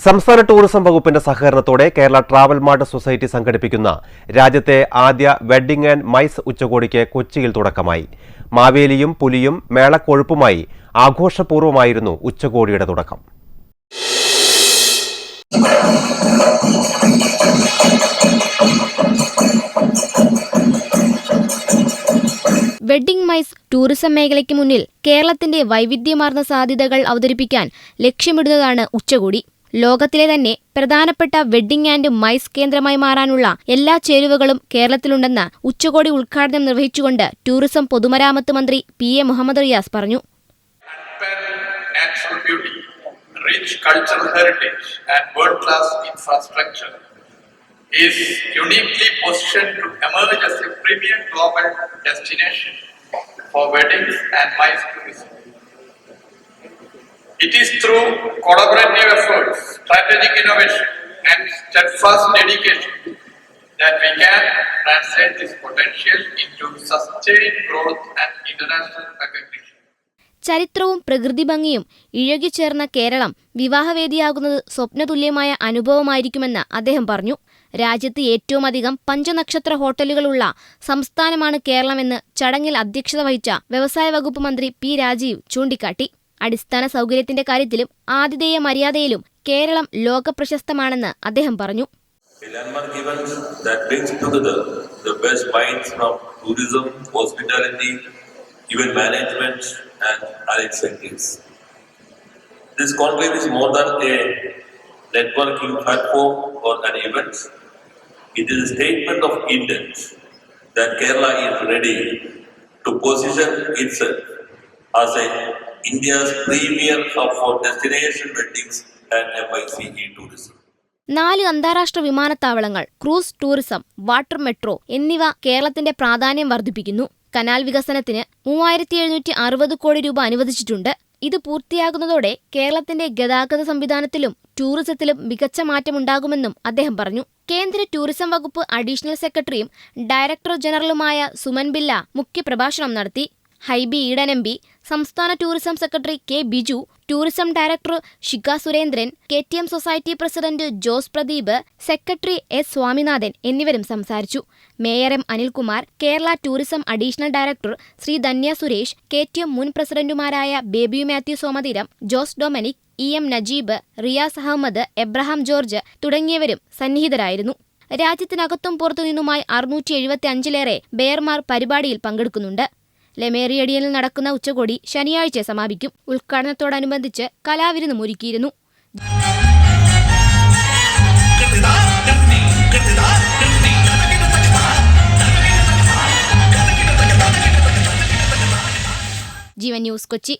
സംസ്ഥാന ടൂറിസം വകുപ്പിന്റെ സഹകരണത്തോടെ കേരള ട്രാവൽ മാർട്ട് സൊസൈറ്റി സംഘടിപ്പിക്കുന്ന രാജ്യത്തെ ആദ്യ വെഡ്ഡിംഗ് ആൻഡ് മൈസ് ഉച്ചകോടിക്ക് കൊച്ചിയിൽ തുടക്കമായി. മാവേലിയും പുലിയും മേളക്കൊഴുപ്പുമായി ആഘോഷപൂർവ്വമായിരുന്നു ഉച്ചകോടിയുടെ തുടക്കം. വെഡ്ഡിംഗ് മൈസ് ടൂറിസം മേഖലയ്ക്ക് മുന്നിൽ കേരളത്തിന്റെ വൈവിധ്യമാർന്ന സാധ്യതകൾ അവതരിപ്പിക്കാൻ ലക്ഷ്യമിടുന്നതാണ് ഉച്ചകോടി. ലോകത്തിലെ തന്നെ പ്രധാനപ്പെട്ട വെഡ്ഡിംഗ് ആൻഡ് മൈസ് കേന്ദ്രമായി മാറാനുള്ള എല്ലാ ചേരുവകളും കേരളത്തിലുണ്ടെന്ന് ഉച്ചകോടി ഉദ്ഘാടനം നിർവഹിച്ചുകൊണ്ട് ടൂറിസം പൊതുമരാമത്ത് മന്ത്രി P.A. മുഹമ്മദ് റിയാസ് പറഞ്ഞു. Rich cultural heritage and world-class infrastructure is uniquely positioned to emerge as a premier global destination for weddings and MICE tourism. It is through collaborative efforts, strategic innovation and steadfast dedication that we can translate this potential into sustained growth and international recognition. ചരിത്രവും പ്രകൃതി ഭംഗിയും ഇഴകിച്ചേർന്ന കേരളം വിവാഹവേദിയാകുന്നത് സ്വപ്നതുല്യമായ അനുഭവമായിരിക്കുമെന്ന് അദ്ദേഹം പറഞ്ഞു. രാജ്യത്ത് ഏറ്റവും അധികം പഞ്ചനക്ഷത്ര ഹോട്ടലുകളുള്ള സംസ്ഥാനമാണ് കേരളമെന്ന് ചടങ്ങിൽ അധ്യക്ഷത വഹിച്ച വ്യവസായ വകുപ്പ് മന്ത്രി P. രാജീവ് ചൂണ്ടിക്കാട്ടി. അടിസ്ഥാന സൗകര്യത്തിന്റെ കാര്യത്തിലും ആതിഥേയ മര്യാദയിലും കേരളം ലോകപ്രശസ്തമാണെന്ന് അദ്ദേഹം പറഞ്ഞു. Event management and allied sectors. This conclave is more than a networking platform or an event. It is a statement of intent that Kerala is ready to position itself as India's premier hub for destination weddings and MICE tourism. 4 അന്താരാഷ്ട്ര വിമാനത്താവളങ്ങൾ, cruise tourism, water metro എന്നിവ കേരളത്തിന്റെ പ്രാധാന്യം വർദ്ധിപ്പിക്കുന്നു. Canal വികസനത്തിന് 3760 കോടി രൂപ അനുവദിച്ചിട്ടുണ്ട്. ഇത് പൂർത്തിയാകുന്നതോടെ കേരളത്തിന്റെ ഗതാഗത സംവിധാനത്തിലും ടൂറിസത്തിലും മികച്ച മാറ്റമുണ്ടാകുമെന്നും അദ്ദേഹം പറഞ്ഞു. കേന്ദ്ര ടൂറിസം വകുപ്പ് അഡീഷണൽ സെക്രട്ടറിയും ഡയറക്ടർ ജനറലുമായ സുമൻ ബില്ല മുഖ്യപ്രഭാഷണം നടത്തി. ഹൈബി ഈഡൻ MP, സംസ്ഥാന tourism secretary K. Biju, tourism director Shikha Surendran, KTM society president Jose Pradeep, secretary S. Swaminathan എന്നിവരും സംസാരിച്ചു. Mayor M. Anilkumar, Kerala tourism additional director Sree Dhanya Suresh, KTM മുൻ പ്രസിഡന്റുമാരായ ബേബി മാത്യു സോമതീരം, ജോസ് ഡൊമിനിക്, EM നജീബ്, റിയാസ് അഹമ്മദ്, എബ്രഹാം ജോർജ് തുടങ്ങിയവരും സന്നിഹിതരായിരുന്നു. രാജ്യത്തിനകത്തും പുറത്തുനിന്നുമായി 675-ലേറെ ബെയർമാർ പരിപാടിയിൽ പങ്കെടുക്കുന്നുണ്ട്. ലെമേറിയഡിയനിൽ നടക്കുന്ന ഉച്ചകോടി ശനിയാഴ്ച സമാപിക്കും. ഉദ്ഘാടനത്തോടനുബന്ധിച്ച് കലാവിരുന്നും ഒരുക്കിയിരുന്നു. ജീവൻ ന്യൂസ്, കൊച്ചി.